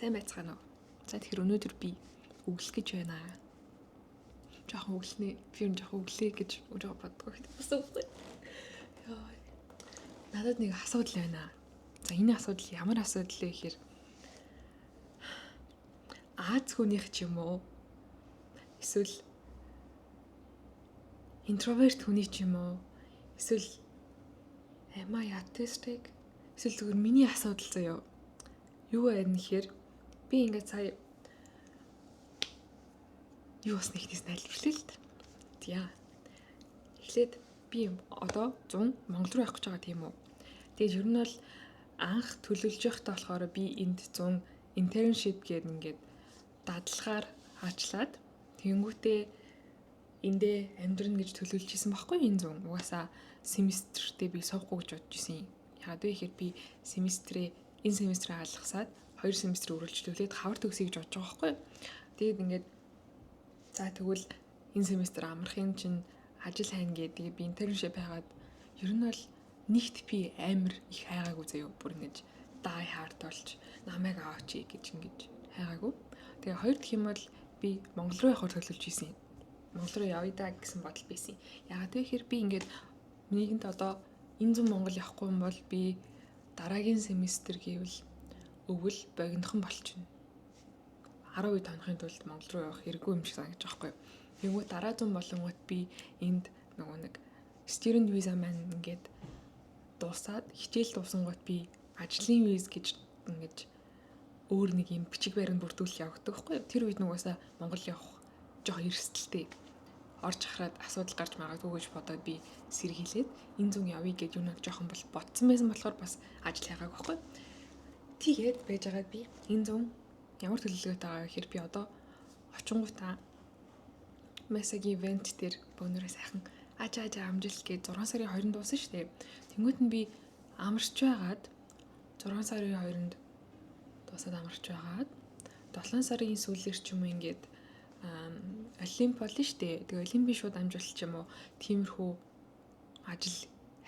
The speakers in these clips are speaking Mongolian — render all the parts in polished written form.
Сайн байцгаана уу? За тэгэхээр өнөөдөр би өглөх гэж байна. Жохон өглөнэ. Би юу жохон өглөө гэж өөрөө боддог. Бас үгүй. Яа. Надад нэг асуудал байна. За энэ асуудал ямар асуудал вэ гэхээр Аз хүнийх ч юм уу? Эсвэл интроверт хүний ч юм уу? Эсвэл am I autistic? Эсвэл зүгээр миний асуудал заяа. Юу байна гэхээр би ингээд сая юу бас нэгтээс найлбарлая л та. Тиа. Эхлээд би одоо 100 Монгол руу явах гэж байгаа тийм үү. Тэгээд ер нь бол анх төлөвлөж явахдаа болохоор би энд 100 internship гэдэг ингээд дадлагаар хаачлаад тэнгүүтээ эндээ амьдрна гэж төлөвлөж исэн байхгүй энэ 100. Угаасаа семестртээ би суухгүй гэж бодож исэн. Яагаад вэ гэхээр би энэ семестрээ алгасаад 2 семестр үргэлжлүүлээд хавар төгсөе гэж бодож байгаа байхгүй. Тэгээд ингээд за тэгвэл энэ семестр амархын чинь ажил хайна гэдэг би интерншип хайгаад ер нь бол нэгт би амар их хайгаагүй заяа бүр ингэж дай хард болж намайг аваач гэж ингэж хайгаагүй. Тэгээ хоёр дахь юм бол би Монгол руу явахаар төлөвлөж исэн. Монгол руу явъя да гэсэн бодол байсан. Яагаад вэ гэхээр би ингээд нэгэнт одоо энэ зүүн Монгол явахгүй юм бол би дараагийн семестр гэвэл өвөл богинохон болчихно. 12 тонохын тулд Монгол руу явах хэрэггүй юм шиг санагдаж байгаа байхгүй юу. Тэгвэл дараа зүүн болонгууд би энд нөгөө нэг student visa маань ингээд дуусаад хичээл дуусангууд би ажлын виз гэж ингэж өөр нэг юм бичиг баримт бүрдүүлэл явагддаг байхгүй юу. Тэр үед нугасаа Монгол явах жоох эрсдэлтэй орж хараад асуудал гарч магадгүй гэж бодоод би сэргийлээд энэ зүүн явъя гэж юу нэг жоохон бол ботсон байсан болохоор бас ажил хайгаагүй байхгүй юу. Тэгээд байж байгаад би энэ зүүн ямар төлөвлөгөөтэй байгаа гэхээр би одоо очингуудаа мессегийн ивент дээр бөөнөрөө сайхан ажаа амжилт гэж 6 сарын 20-нд дуусна шүү дээ. Тэнгүүт нь би амарч байгаад 6 сарын 2-нд дуусаад амарч байгаад 7 сарын сүүлээр ч юм уу ингээд олимп болно шүү дээ. Тэгээ олимпийн шууд амжилт ч юм уу тиймэрхүү ажил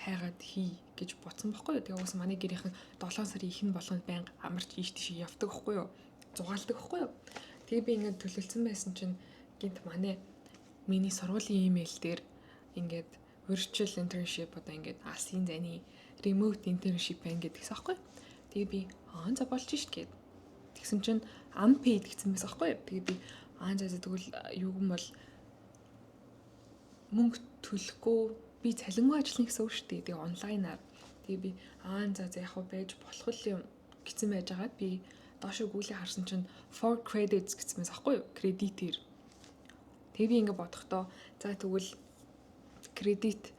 хайгаад хий гэж бодсон байхгүй юу. Тэгээ уус манай гэрийнхэн 7 сарын ихэнх болгонд байнга амарч ийш тийш явдаг байхгүй юу. Зугаалдаг байхгүй юу. Тэгээ би ингээд төлөвлөсөн байсан чинь гинт миний сургуулийн имэйл дээр ингээд virtual internship одоо ингээд Асын зайны remote internship байна гэдгийгс аахгүй. Тэгээ би за болж шít гээд. Тэгсэн чинь unpaid гэсэн байсан аахгүй. Тэгээ би за тэгвэл юу юм бол мөнгө төлөхгүй би цалингүй ажиллана гэсэн үг шүү дээ. Тэгээ онлайнаар. Тэгээ би за яг байж болох юм гэсэн байж байгаад би доошо гүйлээ харсан чинь 4 credits гэсэн байсан аахгүй юу? Кредитээр. Тэгээ би ингэ бодохдоо за тэгвэл кредит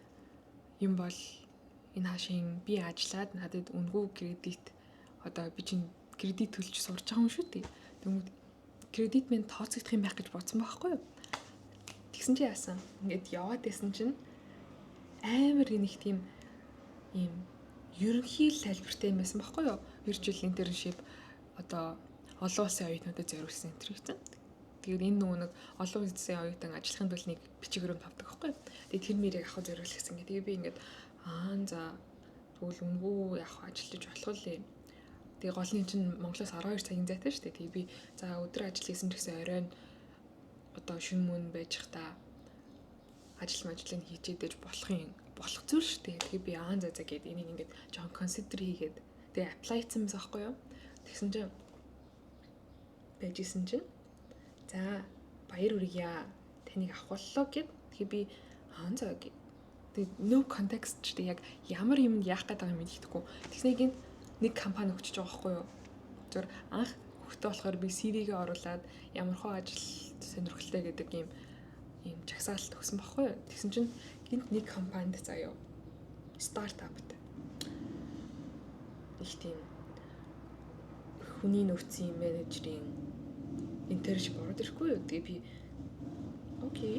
юм бол энэ хаашийн би ажиллаад надад үнгүй кредит одоо би чинь кредит төлж сурч байгаа юм шүү дээ. Тэгмэд кредит минь тооцогдох юм байх гэж бодсон байхгүй юу? Тэгсэн чи яасан? Ингээд яваад байсан чинь амар нэг тийм ийм ерөнхий тайлбартай юм байсан байхгүй юу? Virtual internship одоо олон улсын оюутнуудад зориулсан энэ гэсэн. Тэгээд энэ нөгөө нэг олон улсын оюутан ажиллахын тулд нэг бичиг баримт авдаг байхгүй юу? Тэгээд тэр мэрийг авах зориулах гэсэн. Тэгээд би ингээд за тэгвэл үнгүй явах ажиллаж болох үлээ. Тэгээ гол нь чинь Монголоос 12 цагийн зайтай шүү дээ. Тэгээ би за өдөр ажил хийсэн ч гэсэн оройн одоо шөнө мөн байж хта ажлыг хийчихэд болох зүйл шүү дээ. Тэгээ би за гэдэг энийг ингээд жоон consider хийгээд тэгээ apply хийсэн байсан байхгүй юу? Тэгсэн чинь байжсэн чинь за баяр хүргье. Таныг авах боллоо гэд. Тэгээ би за гэд. Тэгээ no context ч яг ямар юмд яах гээд байгааг мэдэхгүй. Тэгснээр нэг компани өгчөж байгаа байхгүй юу? Зөв анх хөхтөө болохоор би CV-гээ оруулаад ямар хөө ажил сонирхолтой гэдэг ийм жагсаалт өгсөн байхгүй юу? Тэгсэн чинь гинт нэг компанид заяа стартапт их тийм хүний нөөцийн менежерийн интерншип ороод ирэхгүй юу? Тэгээ би окей.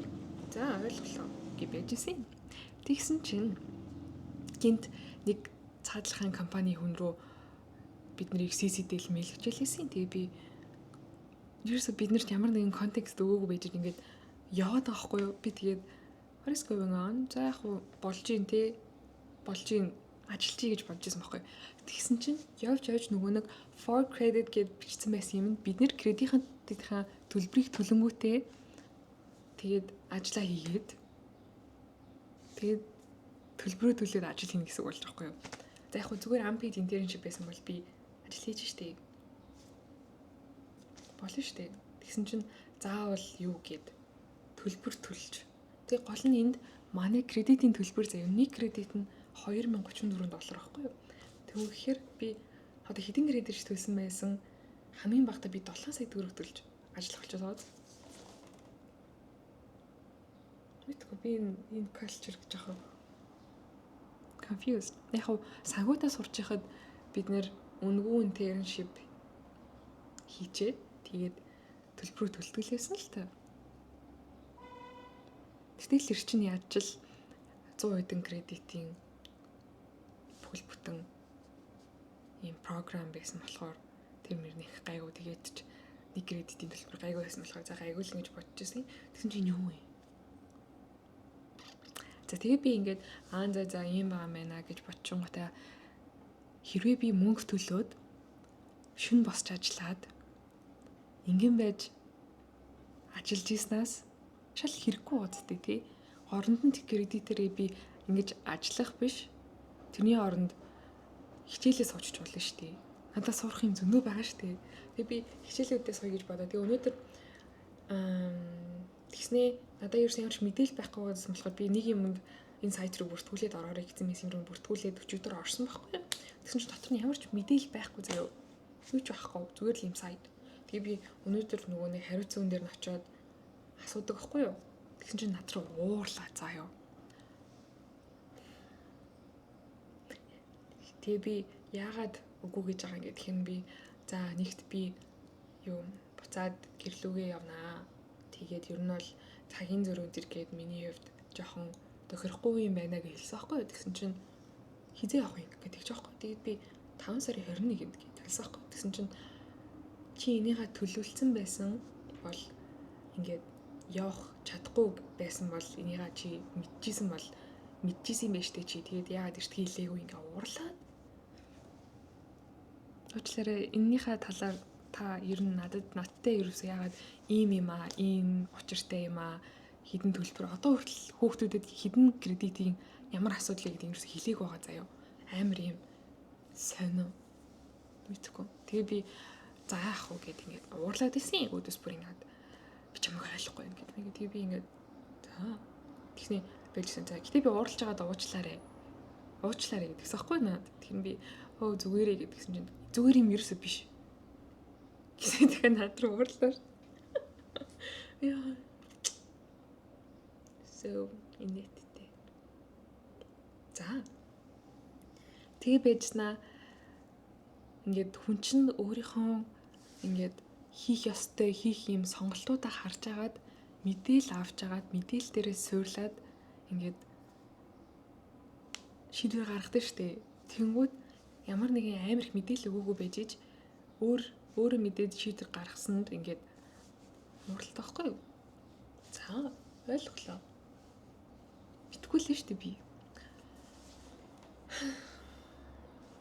За ойлголоо гэж байжсэн. Тэгсэн чинь гинт нэг цаадлахын компани хүн рүү бид нарыг CC-дээл мэйл хичээлсэн. Тэгээ би ерөөсө биднэрт ямар нэгэн контекст өгөөгүй байж ингээд яваад байгаа хгүй юу? Би тэгээд what is going on? За яг болж ийн те болж ийн ажилчий гэж бодож байсан байхгүй. Тэгсэн чинь явж нөгөө нэг for credit гэд бичсэн байсан юм. Бид нэр кредитийнхаа төлбөрийг төлөнгүүтээ тэгээд ажиллаа хийгээд тэгээд төлбөрөө төлөөд ажил хийнэ гэсэн үг болж байгаа байхгүй юу. За яг хөө зүгээр unpaid internship байсан бол би ажил хийж штэ. Болно штэ. Тэгсэн чинь заавал юу гэд төлбөр төлж. Тэгээ гол нь энд манай кредитийн төлбөр заяа нэг кредит нь $2034 байхгүй юу. Тэгвэл би одоо хэдин кредит төлсөн байсан хамгийн багтаа би 7 сая төгрөг төлж ажиллах болчиход. Мэдгүй би энэ culture гэж яхав confused. Яг сангуудаа сурч яхад бид нэр үнгүү internship хийчээ. Тэгээд төлбөрөө төлтгөлээсэн л та. Тэгтэл эр чинь яаж ч 100 хэдэн кредитийн бүхэл бүтэн ийм програм байсан болохоор тэр мөрнийх гайгүй тэгээд ч нэг кредитийн төлбөр гайгүй байсан болохоор за гайгүй л гэж бодож байсан. Тэгсэн чинь юу вэ? За тэгээ би ингээд за ийм байгаа мэнаа гэж бодчихгоотаа хэрвээ би мөнгө төлөөд шүн босч ажиллаад ингэн байж ажиллаж ийснаас шал хэрэггүй удаатай тий. Оронд нь кредитээрээ би ингэж ажиллах биш. Тэрний оронд хичээлээ суучч болно шүү дээ. Надад сурах юм зөндөө байгаа шүү дээ. Тэгээ би хичээлүүдээ сууя гэж бодоо. Тэгээ өнөөдөр тэгснээ надад ерөөс ямарч мэдээлэл байхгүй байсан болохоор би нэг юмд энэ сайт руу бүртгүүлээд ороорой гэсэн мессеж рүү бүртгүүлээд өчигдөр орсон байхгүй. Тэгсэн чинь дотор нь ямарч мэдээлэл байхгүй заяа. Юу ч байхгүй. Зүгээр л юм сайт. Тэгээ би өнөөдөр нөгөө нэг хариуцсан дээр нь очиод асуудаг байхгүй юу? Тэгсэн чинь над руу уурлаа заа ёо. Тэгээ би яагаад үгүй гэж байгаа юм гэх юм би за нэгт би юу буцаад гэрлүүгээ явнаа. Тэгээд ер нь бол цагийн зөрүүд иргээд миний хувьд жоохон тохирохгүй юм байна гэж хэлсэн байхгүй юу? Тэгсэн чинь хизээ явах юм гэдэг ч аахгүй. Тэгээд би 5 сарын 21-нд гэж хэлсэн байхгүй. Тэгсэн чинь чи энийгээ төлөвлөсөн байсан бол ингээд явах чадахгүй байсан бол энийгээ чи мэдчихсэн бол мэдчихсэн байж тээ чи тэгээд яагаад эрт хийлээгүй ингээ уурлаад. Уучлаарай энэнийхээ талаар та ер нь надтай ерөөсөө яагаад ийм юм аа ийм учиртай юм аа хідэн төлбөр одоо хүртэл хүүхдүүдэд хідэн кредитийн ямар асуудал гэдэг ерөөсөө хэлээг байгаа заяа. Амар юм сонио. Мэдгүй. Тэгээ би за яах вэ гэд ингээд уурлаад исэн өдөөс бүр ингээд би ч юм ойлгохгүй юм гэдэг. Тэгээ би ингээд за тэгсний бэлжсэн. За гэтээ би уурлж байгаад уучлаарай. Уучлаарай гэдэгс аахгүй наад. Тэгэхээр би өө зүгээрээ гэдгсэн чинь зүгээр юм ерөөсөө биш. Гэсэн тэгэхээр над руу уурлаа. Яа. So инээдтэй. За. Тэгээ байжснаа ингээд хүн чинь өөрийнхөө ингээд хийх ёстой хийх юм сонголтуудаа харж агаад мэдээлэл авч агаад мэдээлэл дээрээ суурлаад ингээд шийдвэр гаргадаг штеп. Тэнгүүд ямар нэгэн амар их мэдээлэл өгөөгүй байж ич өөрөө мэдээд шийдвэр гаргасанд ингээд муурлалтай байхгүй юу? За ойлголоо. Битггүй л штеп би.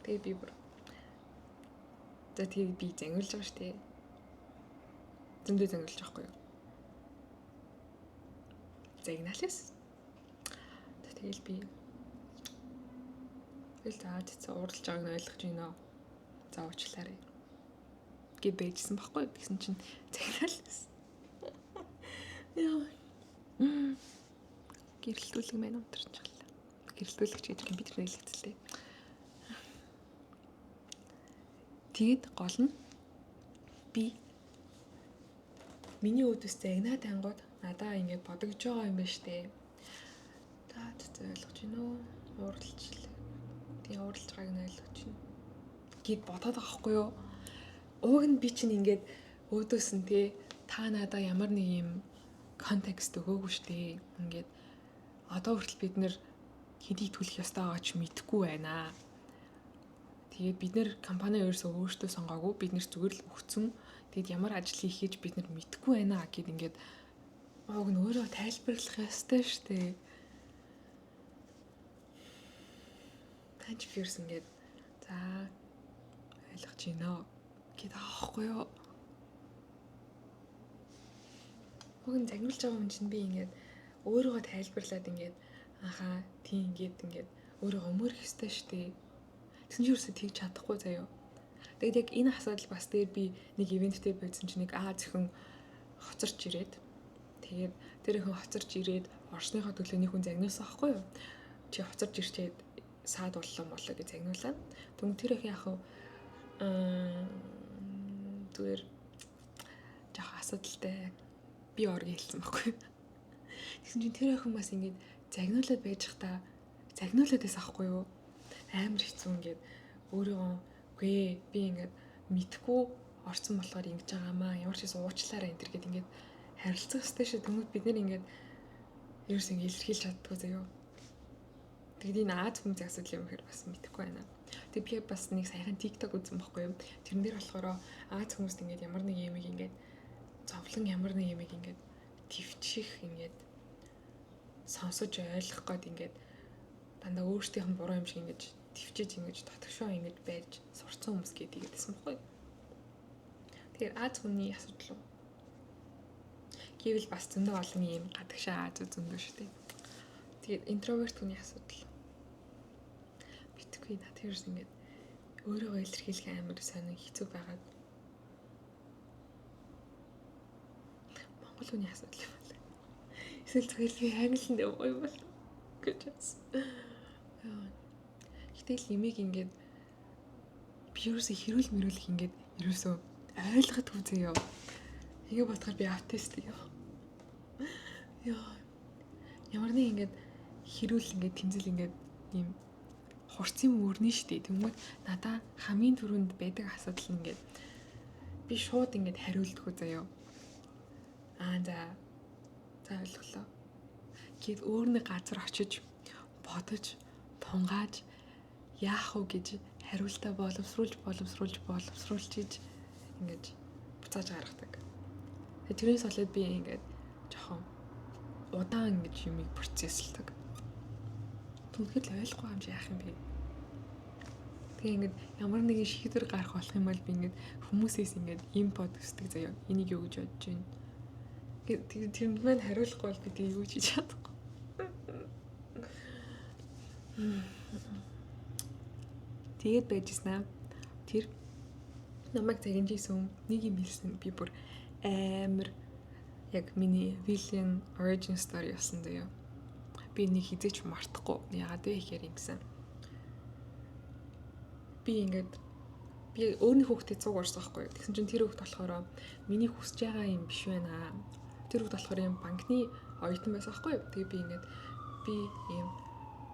Тэгээ би бүр за тэгээ би зангилж байгаа штэ. Зөндөө зангилж байхгүй юу? Загнаалээс. Тэгэл би за уурлж байгааг нь ойлгож байна. За уучлаарай. Гэт байжсан байхгүй. Тэгсэн чинь загнаалаас. Яа. Гэрэлтүүлэг мэн унтарч чаглаа. Гэрэлтүүлэгч гэдэг компьютер нэлэгдэлтэй. Тэгэд гол нь би миний өөдөөс загнаад ангууд надаа ингэ бодогж байгаа юм байна штэ. За ойлгож байна уу? Уурлалчлаа. Тэгээ уурлж байгааг нь ойлгож байна. Гэт бодоод байгаа хгүй юу? Ууг нь би чинь ингээд өөдөөс нь та надаа ямар нэг юм контекст өгөөгүй штэ. Ингээд одоо хүртэл бид нэр хэдийг төлөх ёстой байгааг ч мэдэхгүй байна. Тэгээд бид нэр компани өөртөө сонгоогүй бид нэр зүгээр л өгцөн. Тэгэд ямар ажил хийх гэж бид нэр мэдэхгүй байна гэд ингээд ууг нь өөрөө тайлбарлах ёстой штэ. Танч Фьюрс ингээд за ойлгож байна гэдэг аахгүй юу. Уг нь загнуулж байгаа юм чинь би ингээд өөрийгөө тайлбарлаад ингээд ахаа тийм ингээд өөрийгөө өмөрөх ёстой шүү дээ. Тэгсэн чинь юусоо тэгж чадахгүй заяа. Тэгээд яг энэ асуудал бас дээр би нэг ивенттэй байсан чинь нэг зөвхөн хоцорч ирээд тэгээд тэр хүн хоцорч ирээд орсныхоо төлөө нэг хүн загнуулсан аахгүй юу? Чи хоцорч ирчээд саад боллоо гэж загнуулаад. Тэгвэл тэр их яг зүгээр жоох асуудалтай би орги хэлсэн байхгүй. Тэгсэн чинь тэр охин бас ингээд загнуулаад байж хата загнуулаад байсан аахгүй юу? Амар хэцүү ингээд өөрийгөө үгүй би ингээд мэдхгүй орцсон болохоор ингэж байгаамаа. Ямар ч гэсэн уучлаарай энэ төр гэд ингээд харилцах хэрэгтэй шүү. Тэгмэд бид нэр ингээд ерөөс ингээд илэрхийлж чаддгүй заяа. Тэгэд энэ Аз хүмүүсийн асуудал юм хэрэг бас мэдэхгүй байна. Тэг би бас нэг саяхан TikTok үзсэн байхгүй юу? Тэрэн дээр болохоор Аз хүмүүст ингээд ямар нэг юмыг ингээд зовлон ямар нэг юмыг ингээд твчих ингээд сонсож ойлгох гээд ингээд дандаа өөрсдийнх нь буруу юм шиг ингээд твчиж ингэж дотгошоо ингэж байж сурцсан хүмүүс гэдэг байсан байхгүй. Тэгэхээр Аз хүний асуудал уу? Гэвэл бас зөндөө олон юм гадагшаа Аз зөндөө шүү дээ. Тэгээд интроверт хүний асуудал. Битгүй над тэрс ингэж өөрийгөө илэрхийлэх амар сонин хэцүү байгаад Монгол хүний асуудал юм байна. Эсвэл зүгээр би англи юм бол гэж байна. Гэтэл имийг ингээд би юусоо хэрүүл мөрүүлэх ингээд ерөөсөө ойлгоход үзье ёо. Тэгээ бодохоор би аутист ёо. Ёо. Ямар нэг ингээд хэрүүл ингээд тэмцэл ингээд ийм хурцын мөрний штий. Тэгмээ надаа хамгийн түрүүнд байдаг асуудал нь ингээд би шууд ингээд хариулдаггүй заяа. За ойлголоо. Гэт өөр нэг газар очиж бодож тунгааж яах вэ гэж хариултаа боловсруулж хийж ингэж буцааж гаргадаг. Тэгээ тэрнээс болоод би ингээд жоохон удаан ингэж юмыг процесслдаг. Түнхээр л ойлгохгүй юм чи яах юм бэ? Тэгээ ингээд ямар нэгэн шийдвэр гарах болох юм бол би ингээд хүмүүсээс ингээд импот өсдөг заяа. Энийг юу гэж бодож байна? Тэрэнд маань хариулахгүй бол би тэгээ юу ч хийж чадахгүй. Тэгээд байжснаа. Тэр намайг загинжсэн нэг юм хэлсэн. Би бүр амар яг миний villain origin story болсон заяа. Би нэг хизээч мартахгүй. Яагаад вэ гэхээр ингэсэн. Би өөрний хүүхдэд цуг уурсан байхгүй. Тэгсэн чинь тэр хүүхд болохоор миний хүсэж байгаа юм биш байна. Тэр хүүхд болохоор юм банкны оюутан байсан байхгүй. Тэгээ би ийм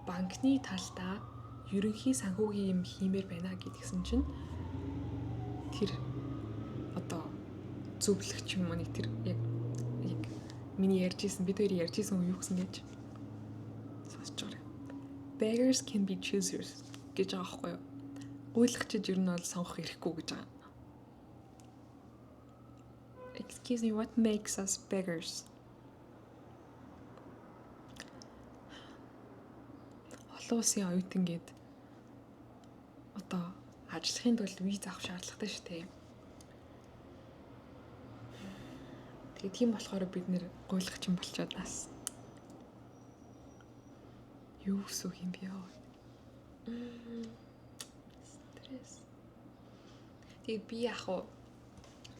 банкны талдаа ерөнхий санхүүгийн юм хиймээр байна гэдгсэн чинь тэр одоо зөвлөгч юм уу нэг тэр яг миний ярьжсэн бид хоёр ярьжсэн юу гэсэн гэж сонсож байгаа. Beggars can be choosers гэж байгаа байхгүй юу? Гуйлахчид ер нь бол сонгох эрхгүй гэж байгаа. Excuse me, what makes us beggars? Олон улсын оюутан гээд одоо ажиллахын тулд виз авах шаардлагатай шүү дээ. Тэгээд тийм болохоор бид нэр гуйлахч юм болчиход нас. Юу өсөх юм бэ яа? Стресс. Тэгээд би яг хуу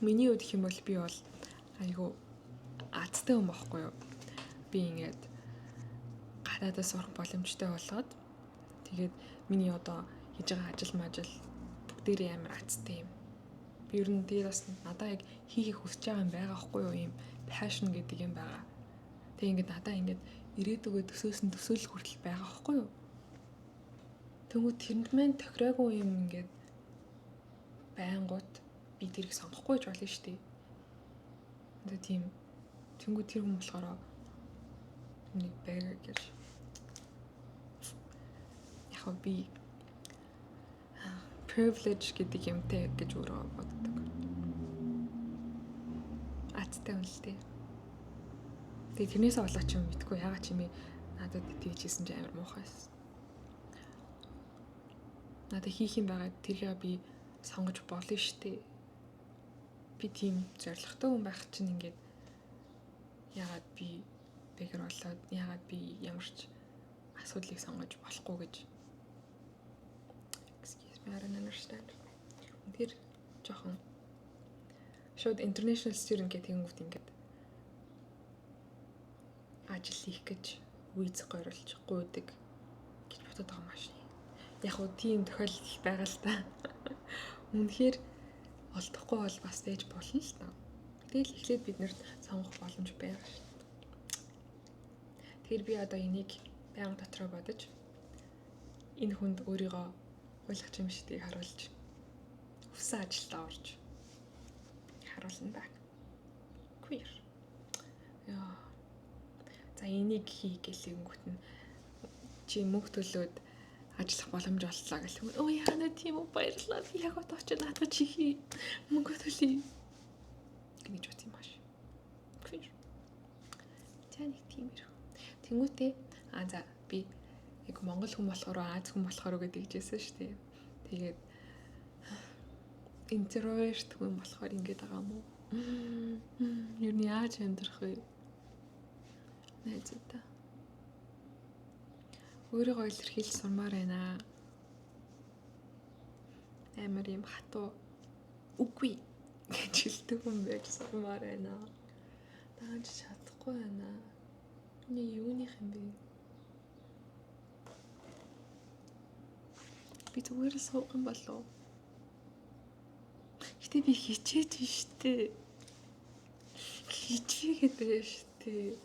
миний хувьд гэх юм бол би бол айгу азтай юм байхгүй юу? Би ингээд гадаадаас сурах боломжтой болоод тэгээд миний одоо хийж байгаа ажил бүгдээрээ амар азтай юм. Би ер нь дээр бас надаа яг хийхийг хүсэж байгаа юм байгаа байхгүй юу? Ийм passion гэдэг юм байгаа. Тэг ингээд надаа ингээд ирээдүгөө төсөөлөх хүртэл байгаа байхгүй юу? Тэнгүүд тэрэнд маань тохироогүй юм ингээд байнгут би тэрийг сонгохгүй ч болно шүү дээ. Тэгээ тийм тэнгүүд тэр хүн болохоор нэг beggar гэж яг би privilege гэдэг юмтай гэж өөрөө боддог. Азтай юм л дээ. Тэгээ тэрнээс болоо ч юм мэдгүй ягаад ч юм надад тэгж хийсэн чи амар муухай байсан. надад хийх юм байгаа тэргээ би сонгож болно штэ. Би тийм зоригтой хүн байх чинь ингээд яагаад би бэгэр болоод яагаад би ямар ч асуудлыг сонгож болохгүй гэж. Excuse me, I don't understand. Тэр жоохон шууд international student гэх тэнгүүд ингээд ажил хийх гэж виз гойролж гуйдаг гэж бодоод байгаа маш. Яг уу тийм тохиолдол байгаа л та. Үнэхээр олдохгүй бол бас байж болно л та. Тэгэл эхлээд биднэрт сонгох боломж байгаа шүү дээ. Тэгэхээр би одоо энийг байнга дотроо бодож энэ хүнд өөрийгөө ойлгох юм шигтийг харуулж хүссэн ажилдаа орж харуулна байна. Queer. Яа. За энийг хий гэлэнгүүт нь чи мөнгө төлөөд ажиллах боломж олдлоо гэх юм. Өө яана тийм үү баярлалаа. Би яг одоо очиж наадах чи хий мөнгө төлөе. Гэж бот юм ааш. Queer. Таны тийм их. Тэнгүүтээ за би яг монгол хүн болохоор Аз хүн болохоор гэдэг жийсэн шүү дээ. Тэгээд introvert хүн болохоор ингэж байгаа юм уу? Юу нь яаж амьдрах вэ? Найзуудаа. Өөрийгөө илэрхийлж сурмаар байна. Амар юм хатуу үгүй гэж хэлдэг хүн байж сурмаар байна. Дааж чадахгүй байна. Энэ юуных юм бэ? Би зүгээр л суух юм болов. Гэтэ би хичээж штэ. Хичээгээд байна штэ.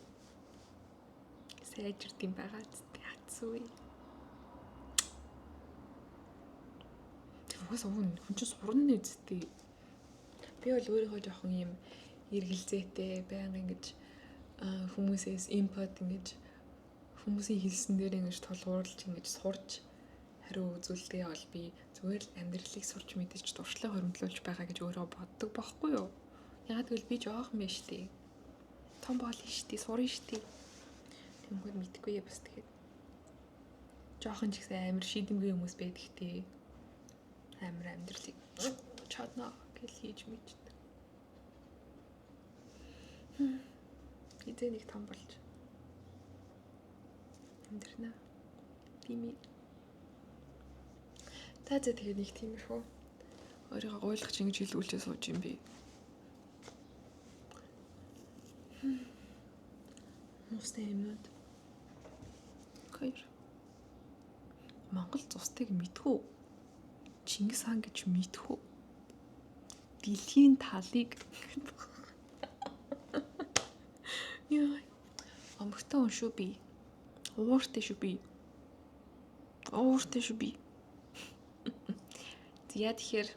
Сайжирд юм байгаа зү хатсгүй. Тэгээс хүн ч сурна үсттэй. Би бол өөрийгөө жоохон юм эргэлзээтэй байнга ингэж хүмүүсээс инпут ингэж хүмүүсийн хэлсэн дээр ингэж тулгуурлаж ингэж сурч хариу үзүүлдэг бол би зүгээр л амьдралыг сурч мэдэж туршлага хөрөмтлүүлж байгаа гэж өөрөө боддог байхгүй юу? Ягаад гэвэл би жоохон биш тий. Том бол штий, сурна штий. Тэнгүүд мэдгүй бас тэгээд жоохон ч ихсэн амар шийдэмгүй хүмүүс байдаг тий. Амар амьдралыг чадна гэж хийж мэддэг. Эзэн нэг том болж амьдрна. Тийм ээ. За тэгээд нэг тийм шүү. Өөрийгөө ойлгож ингэж хэлүүлчээ сууж юм би. Мустай юмнууд. Хоёр. Монгол цустыг мэдхүү. Чингис хаан гэж мэдхүү. Дэлхийн талыг яа. Амгтай хүн шүү би. Ууртай шүү би. Ууртай шүү би. Яа тэгэхээр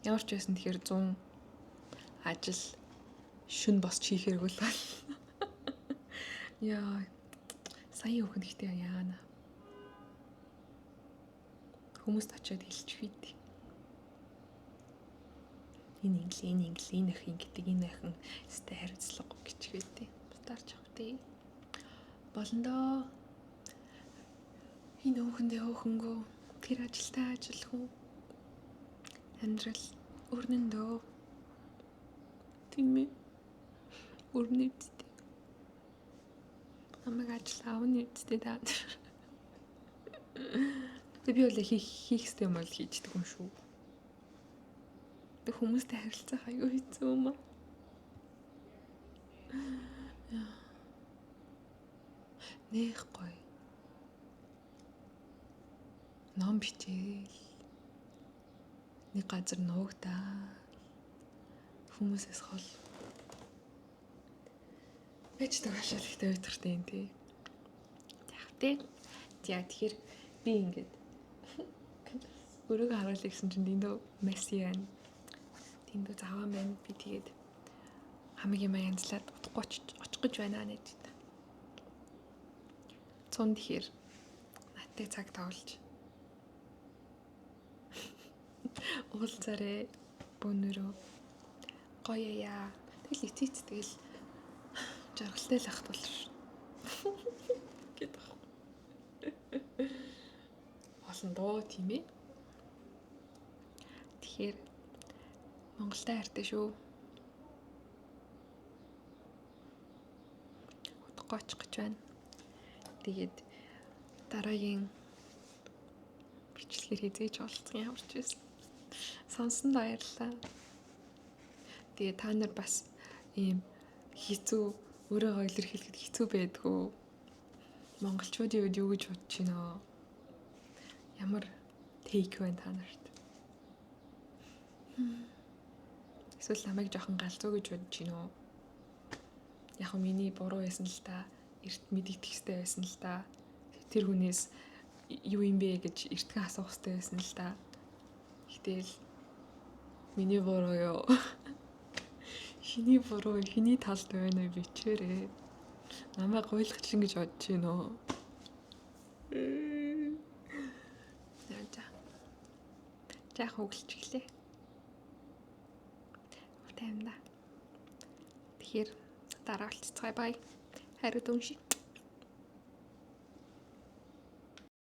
ямар ч байсан тэгэхээр 100 ажил шүн босч хийх хэрэг бол яа сая өөхөн ихтэй яана хүмүүст очиод хэлчих үед энэ ах ингэдэг энэ ахын сте харилцлага гिचгээдээ бутаарч автыг болондоо энэ өөхөндөө өөхөнгөө тэр ажилтаа ажил хүн амьдрал өрнөндөө тийм ээ өрнөд намайг ажил аавны үсттэй даа. Би бол хийх ёстой юм бол хийждэг юм шүү. Тэг хүмүүстэй харилцах аюу хэцүү юм аа. Нэх гоё. Ном бичээл. Нэг газар нуугдаа. Хүмүүсээс хол.Эж таашаал ихтэй өдөртэй юм тий. Яг тий. За тэгэхээр би ингээд өөрийгөө харуулъя гэсэн чинь дэндүү месси байна. Дэндүү заваа байна. Би тэгээд хамгийн янзлаад удахгүй очих гэж байна нэж. Цон тэгэхээр надтай цаг тоглож уулзаарэ бүүнөрөө гоё яа. Тэгэл эцээц тэгэл жаргалтай л ахт болш. Гэдэг. Олон доо тийм ээ. Тэгэхээр Монголтай хайртай шүү. Удахгүй очих гэж байна. Тэгээд дараагийн бичлэгээр хизээж олцсон ямар ч байсан. Сонсонд баярлалаа. Тэгээ та нар бас ийм хэцүү өөрийгөө илэрхийлэхэд хэцүү байдгүй. Монголчуудын үед юу гэж бодож байна аа? Ямар take байна та нарт? Эсвэл намайг жоохон галзуу гэж бодож байна уу? Яг нь миний буруу байсан л та. Эрт мэдэгдэх хэрэгтэй байсан л та. Тэр хүнээс юу юм бэ гэж эртхэн асуух хэрэгтэй байсан л та. Гэтэл миний буруу юу? Хиний буруу, хиний талд байна уу бичээрэй. Намайг гуйлахчлан гэж бодож байна уу? Жаа хөглөж гэлээ. Таймда. Тэгэхээр дараа уулзцгаая. Бай. Хариу дүнши.